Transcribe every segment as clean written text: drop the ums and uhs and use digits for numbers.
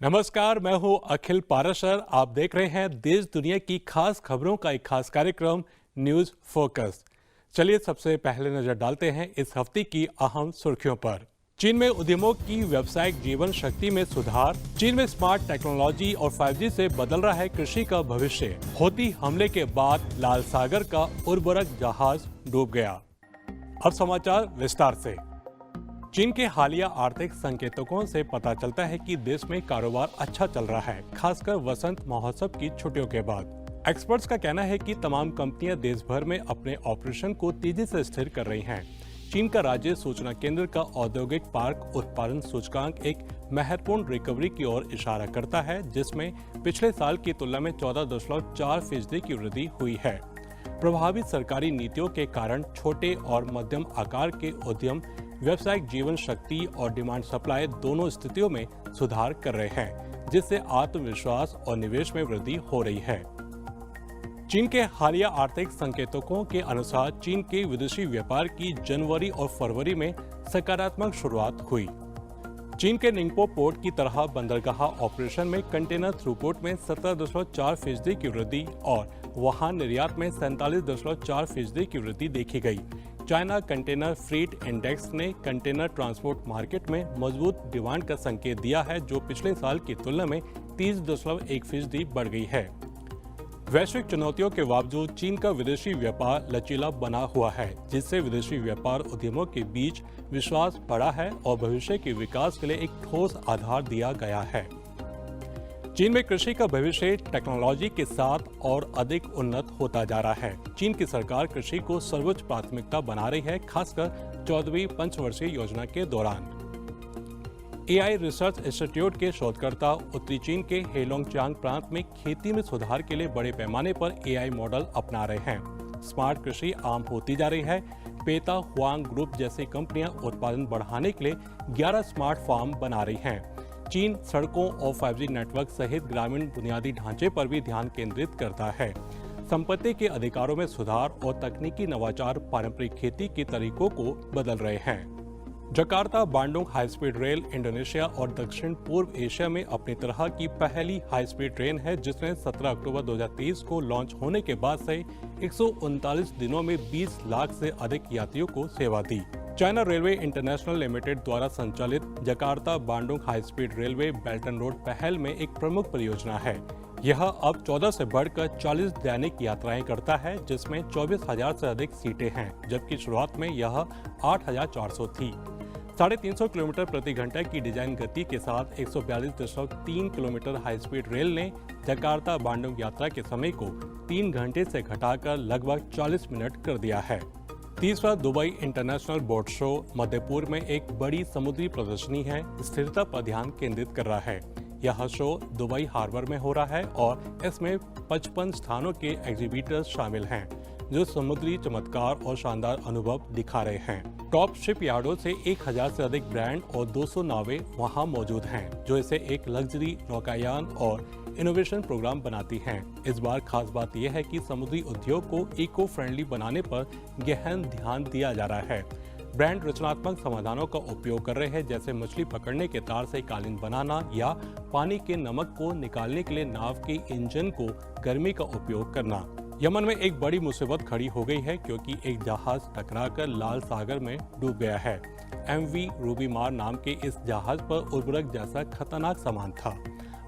नमस्कार, मैं हूं अखिल पाराशर। आप देख रहे हैं देश दुनिया की खास खबरों का एक खास कार्यक्रम न्यूज फोकस। चलिए सबसे पहले नजर डालते हैं इस हफ्ते की अहम सुर्खियों पर। चीन में उद्यमों की व्यावसायिक जीवन शक्ति में सुधार। चीन में स्मार्ट टेक्नोलॉजी और 5G से बदल रहा है कृषि का भविष्य। हौती हमले के बाद लाल सागर का उर्वरक जहाज डूब गया। अब समाचार विस्तार से। चीन के हालिया आर्थिक संकेतकों से पता चलता है कि देश में कारोबार अच्छा चल रहा है, खासकर वसंत महोत्सव की छुट्टियों के बाद। एक्सपर्ट्स का कहना है कि तमाम कंपनियां देश भर में अपने ऑपरेशन को तेजी से स्थिर कर रही हैं। चीन का राज्य सूचना केंद्र का औद्योगिक पार्क उत्पादन सूचकांक एक महत्वपूर्ण रिकवरी की ओर इशारा करता है, जिसमें पिछले साल की तुलना में 14.4% की वृद्धि हुई है। प्रभावित सरकारी नीतियों के कारण छोटे और मध्यम आकार के उद्यम व्यावसायिक जीवन शक्ति और डिमांड सप्लाई दोनों स्थितियों में सुधार कर रहे हैं, जिससे आत्मविश्वास और निवेश में वृद्धि हो रही है। चीन के हालिया आर्थिक संकेतकों के अनुसार चीन के विदेशी व्यापार की जनवरी और फरवरी में सकारात्मक शुरुआत हुई। चीन के निंगपो पोर्ट की तरह बंदरगाह ऑपरेशन में कंटेनर थ्रूपुट में 17.4% की वृद्धि और वहां निर्यात में 47.4% की वृद्धि देखी गई। चाइना कंटेनर फ्रीट इंडेक्स ने कंटेनर ट्रांसपोर्ट मार्केट में मजबूत डिमांड का संकेत दिया है, जो पिछले साल की तुलना में 30.1% बढ़ गई है। वैश्विक चुनौतियों के बावजूद चीन का विदेशी व्यापार लचीला बना हुआ है, जिससे विदेशी व्यापार उद्यमों के बीच विश्वास बढ़ा है और भविष्य के विकास के लिए एक ठोस आधार दिया गया है। चीन में कृषि का भविष्य टेक्नोलॉजी के साथ और अधिक उन्नत होता जा रहा है। चीन की सरकार कृषि को सर्वोच्च प्राथमिकता बना रही है, खासकर 14वीं पंचवर्षीय योजना के दौरान। AI रिसर्च इंस्टीट्यूट के शोधकर्ता उत्तरी चीन के हेलोंगचांग प्रांत में खेती में सुधार के लिए बड़े पैमाने पर AI मॉडल अपना रहे हैं। स्मार्ट कृषि आम होती जा रही है। पेता हुआंग ग्रुप जैसी कंपनियां उत्पादन बढ़ाने के लिए 11 स्मार्ट फार्म बना रही हैं। चीन सड़कों और 5G नेटवर्क सहित ग्रामीण बुनियादी ढांचे पर भी ध्यान केंद्रित करता है। संपत्ति के अधिकारों में सुधार और तकनीकी नवाचार पारंपरिक खेती के तरीकों को बदल रहे हैं। Jakarta Bandung high speed rail Indonesia और दक्षिण पूर्व एशिया में अपनी तरह की पहली हाई स्पीड ट्रेन है, जिसने 17 अक्टूबर 2023 को लॉन्च होने के बाद से 139 दिनों में 20 लाख से अधिक यात्रियों को सेवा दी। चाइना रेलवे इंटरनेशनल लिमिटेड द्वारा संचालित Jakarta Bandung high speed railway belt and road पहल में एक प्रमुख परियोजना है। यह अब 14 से बढ़कर 40 दैनिक यात्राएं करता है, जिसमें 24,000 से अधिक सीटें हैं, जबकि शुरुआत में यह 8,400 थी। 350 किलोमीटर प्रति घंटा की डिजाइन गति के साथ 142.3 किलोमीटर हाई स्पीड रेल ने जकार्ता बांडुंग यात्रा के समय को 3 घंटे से घटाकर लगभग 40 मिनट कर दिया है। तीसरा दुबई इंटरनेशनल बोट शो मध्यपूर्व में एक बड़ी समुद्री प्रदर्शनी है, स्थिरता पर ध्यान केंद्रित कर रहा है। यह शो दुबई हार्बर में हो रहा है और इसमें 55 स्थानों के एग्जीबिटर्स शामिल हैं, जो समुद्री चमत्कार और शानदार अनुभव दिखा रहे हैं। टॉप शिप यार्डों से 1000 से अधिक ब्रांड और 200 नावें वहां मौजूद हैं, जो इसे एक लग्जरी नौकायान और इनोवेशन प्रोग्राम बनाती हैं। इस बार खास बात यह है कि समुद्री उद्योग को इको फ्रेंडली बनाने पर गहन ध्यान दिया जा रहा है। ब्रांड रचनात्मक समाधानों का उपयोग कर रहे हैं, जैसे मछली पकड़ने के तार से कालीन बनाना या पानी के नमक को निकालने के लिए नाव के इंजन को गर्मी का उपयोग करना। यमन में एक बड़ी मुसीबत खड़ी हो गई है, क्योंकि एक जहाज टकराकर लाल सागर में डूब गया है। MV रूबीमार नाम के इस जहाज पर उर्वरक जैसा खतरनाक सामान था।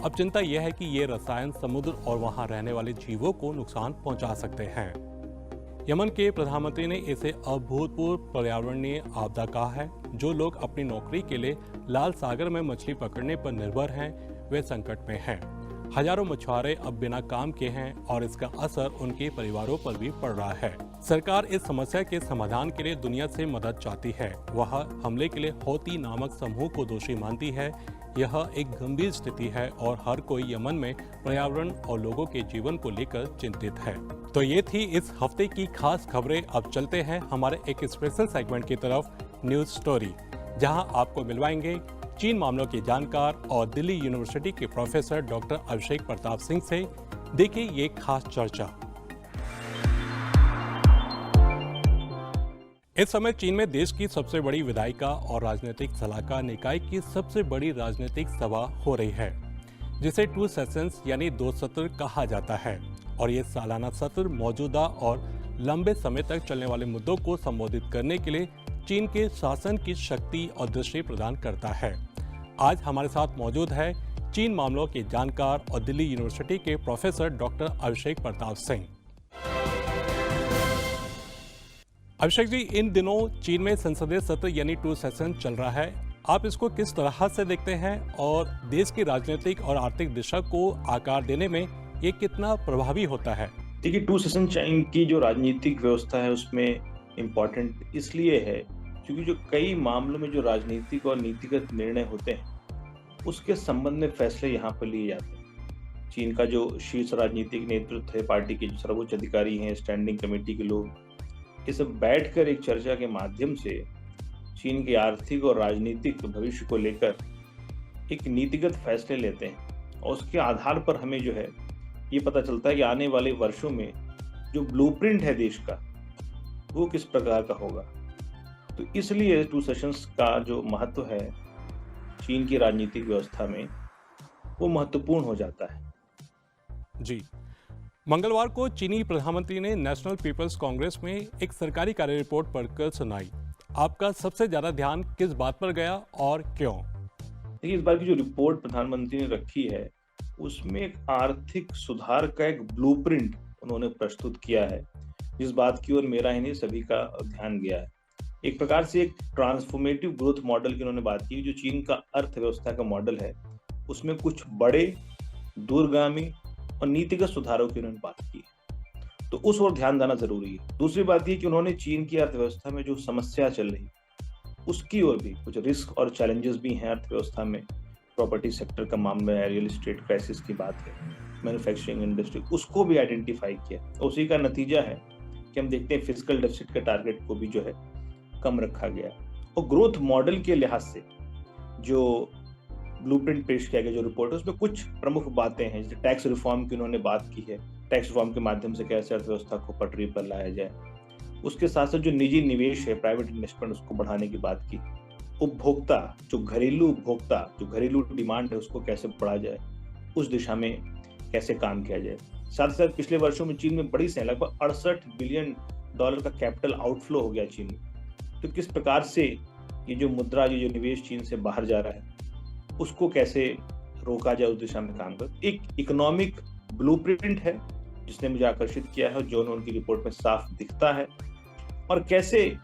अब चिंता यह है कि ये रसायन समुद्र और वहां रहने वाले जीवों को नुकसान पहुंचा सकते हैं। यमन के प्रधानमंत्री ने इसे अभूतपूर्व पर्यावरणीय आपदा कहा है। जो लोग अपनी नौकरी के लिए लाल सागर में मछली पकड़ने पर निर्भर हैं, वे संकट में हैं। हजारों मछुआरे अब बिना काम के हैं और इसका असर उनके परिवारों पर भी पड़ रहा है। सरकार इस समस्या के समाधान के लिए दुनिया से मदद चाहती है। वह हमले के लिए हौती नामक समूह को दोषी मानती है। यह एक गंभीर स्थिति है और हर कोई यमन में पर्यावरण और लोगों के जीवन को लेकर चिंतित है। तो ये थी इस हफ्ते की खास खबरें। अब चलते हैं हमारे एक स्पेशल सेगमेंट की तरफ, न्यूज स्टोरी, जहां आपको मिलवाएंगे चीन मामलों के जानकार और दिल्ली यूनिवर्सिटी के प्रोफेसर डॉक्टर अभिषेक प्रताप सिंह से। देखिए ये खास चर्चा। इस समय चीन में देश की सबसे बड़ी विधायिका और राजनीतिक सलाहकार निकाय की सबसे बड़ी राजनीतिक सभा हो रही है। जिसे टू सेशंस यानी 2 सत्र कहा जाता है। और ये सालाना सत्र मौजूदा और लंबे समय तक चलने वाले मुद्दों को संबोधित करने के लिए चीन के शासन की शक्ति और दृष्टि प्रदान करता है। आज हमारे साथ मौजूद है चीन मामलों के जानकार और दिल्ली यूनिवर्सिटी के प्रोफेसर डॉक्टर अभिषेक प्रताप सिंह। अभिषेक जी, इन दिनों चीन में संसदीय सत्र यानी टू सेशन चल रहा है। आप इसको किस तरह से देखते हैं और देश की राजनीतिक और आर्थिक दिशा को आकार देने में ये कितना प्रभावी होता है? देखिए, टू सेशन चाइन की जो राजनीतिक व्यवस्था है उसमें इम्पोर्टेंट इसलिए है क्योंकि जो कई मामलों में जो राजनीतिक और नीतिगत निर्णय होते हैं उसके संबंध में फैसले यहाँ पर लिए जाते हैं। चीन का जो शीर्ष राजनीतिक नेतृत्व है, पार्टी के जो सर्वोच्च अधिकारी हैं, स्टैंडिंग कमेटी के लोग, ये सब बैठकर एक चर्चा के माध्यम से चीन के आर्थिक और राजनीतिक भविष्य को लेकर एक नीतिगत फैसले लेते हैं और उसके आधार पर हमें जो है ये पता चलता है कि आने वाले वर्षों में जो ब्लूप्रिंट है देश का वो किस प्रकार का होगा। तो इसलिए टू सेशंस का जो महत्व है चीन की राजनीतिक व्यवस्था में वो महत्वपूर्ण हो जाता है। जी, मंगलवार को चीनी प्रधानमंत्री ने नेशनल पीपल्स कांग्रेस में एक सरकारी कार्य रिपोर्ट पढ़कर सुनाई। आपका सबसे ज्यादा ध्यान किस बात पर गया और क्यों? देखिए, इस बार की जो रिपोर्ट प्रधानमंत्री ने रखी है उसमें एक आर्थिक सुधार का एक ब्लूप्रिंट उन्होंने प्रस्तुत किया है, जिस बात की ओर मेरा ही नहीं सभी का ध्यान गया है। एक प्रकार से एक ट्रांसफॉर्मेटिव ग्रोथ मॉडल की उन्होंने बात की। जो चीन का अर्थव्यवस्था का मॉडल है उसमें कुछ बड़े, दूरगामी और नीतिगत सुधारों की उन्होंने बात की, तो उस ओर ध्यान देना जरूरी है। दूसरी बात यह कि उन्होंने चीन की अर्थव्यवस्था में जो समस्या चल रही उसकी ओर भी, कुछ रिस्क और चैलेंजेस भी हैं अर्थव्यवस्था में। प्रॉपर्टी सेक्टर का मामला है, रियल एस्टेट क्राइसिस की बात है, मैन्युफैक्चरिंग इंडस्ट्री, उसको भी आइडेंटिफाई किया। उसी का नतीजा है कि हम देखते हैं फिस्कल डेफिसिट के टारगेट को भी जो है कम रखा गया। और ग्रोथ मॉडल के लिहाज से जो ब्लूप्रिंट पेश किया गया, जो रिपोर्ट है, उसमें कुछ प्रमुख बातें हैं। जैसे टैक्स रिफॉर्म की उन्होंने बात की है, टैक्स रिफॉर्म के माध्यम से कैसे अर्थव्यवस्था को पटरी पर लाया जाए। उसके साथ साथ जो निजी निवेश है, प्राइवेट इन्वेस्टमेंट, उसको बढ़ाने की बात की। उपभोक्ता, जो घरेलू डिमांड है, उसको कैसे बढ़ाया जाए, उस दिशा में कैसे काम किया जाए। साथ ही साथ पिछले वर्षों में चीन में बड़ी से लगभग $68 बिलियन का कैपिटल आउटफ्लो हो गया चीन में। तो किस प्रकार से ये जो मुद्रा, ये जो निवेश चीन से बाहर जा रहा है उसको कैसे रोका जाए, उस दिशा में काम कर एक इकोनॉमिक ब्लूप्रिंट है जिसने मुझे आकर्षित किया है, जो उनकी रिपोर्ट में साफ दिखता है। और कैसे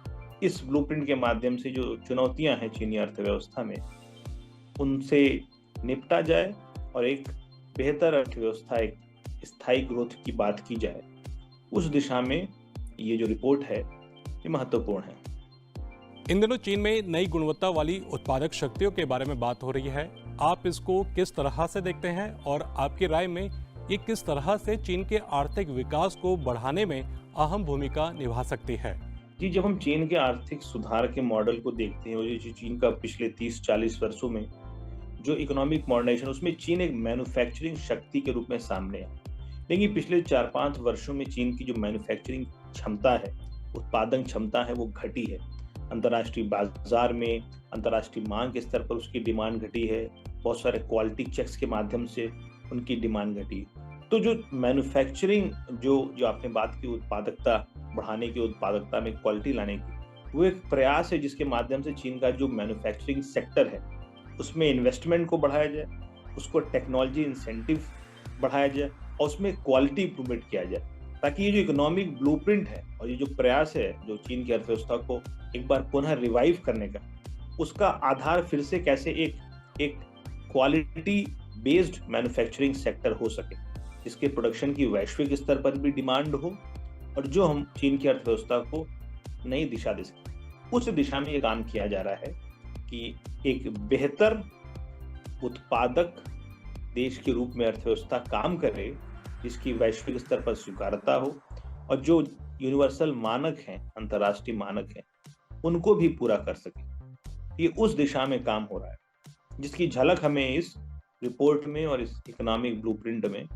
इस ब्लूप्रिंट के माध्यम से जो चुनौतियां हैं चीनी अर्थव्यवस्था में उनसे निपटा जाए और एक बेहतर अर्थव्यवस्था, एक स्थायी ग्रोथ की बात की जाए, उस दिशा में ये जो रिपोर्ट है ये महत्वपूर्ण है। इन दिनों चीन में नई गुणवत्ता वाली उत्पादक शक्तियों के बारे में बात हो रही है। आप इसको किस तरह से देखते हैं और आपकी राय में ये किस तरह से चीन के आर्थिक विकास को बढ़ाने में अहम भूमिका निभा सकती है? जी, जब हम चीन के आर्थिक सुधार के मॉडल को देखते हैं और ये चीन का पिछले 30-40 वर्षों में जो इकोनॉमिक मॉडर्नाइजेशन, उसमें चीन एक मैन्युफैक्चरिंग शक्ति के रूप में सामने है। लेकिन पिछले 4-5 वर्षों में चीन की जो मैन्युफैक्चरिंग क्षमता है, उत्पादन क्षमता है, वो घटी है। अंतर्राष्ट्रीय बाजार में, अंतर्राष्ट्रीय मांग के स्तर पर उसकी डिमांड घटी है। बहुत सारे क्वालिटी चेक्स के माध्यम से उनकी डिमांड घटी। तो जो मैन्युफैक्चरिंग, जो आपने बात की उत्पादकता बढ़ाने की, उत्पादकता में क्वालिटी लाने की, वो एक प्रयास है जिसके माध्यम से चीन का जो मैन्युफैक्चरिंग सेक्टर है उसमें इन्वेस्टमेंट को बढ़ाया जाए, उसको टेक्नोलॉजी इंसेंटिव बढ़ाया जाए और उसमें क्वालिटी इंप्रूवमेंट किया जाए, ताकि ये जो इकोनॉमिक ब्लूप्रिंट है और ये जो प्रयास है जो चीन की अर्थव्यवस्था को एक बार पुनः रिवाइव करने का, उसका आधार फिर से कैसे एक क्वालिटी बेस्ड मैन्युफैक्चरिंग सेक्टर हो सके, जिसके प्रोडक्शन की वैश्विक स्तर पर भी डिमांड हो और जो हम चीन की अर्थव्यवस्था को नई दिशा दे सके। उस दिशा में ये काम किया जा रहा है कि एक बेहतर उत्पादक देश के रूप में अर्थव्यवस्था काम करे, जिसकी वैश्विक स्तर पर स्वीकार्यता हो और जो यूनिवर्सल मानक हैं, अंतर्राष्ट्रीय मानक हैं, उनको भी पूरा कर सके। ये उस दिशा में काम हो रहा है, जिसकी झलक हमें इस रिपोर्ट में और इस इकोनॉमिक ब्लूप्रिंट में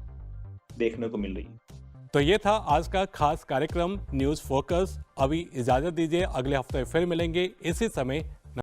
देखने को मिल रही है। तो ये था आज का खास कार्यक्रम न्यूज़ फोकस। अभी इजाजत दीजिए, अगले हफ्ते फिर मिलेंगे इसी समय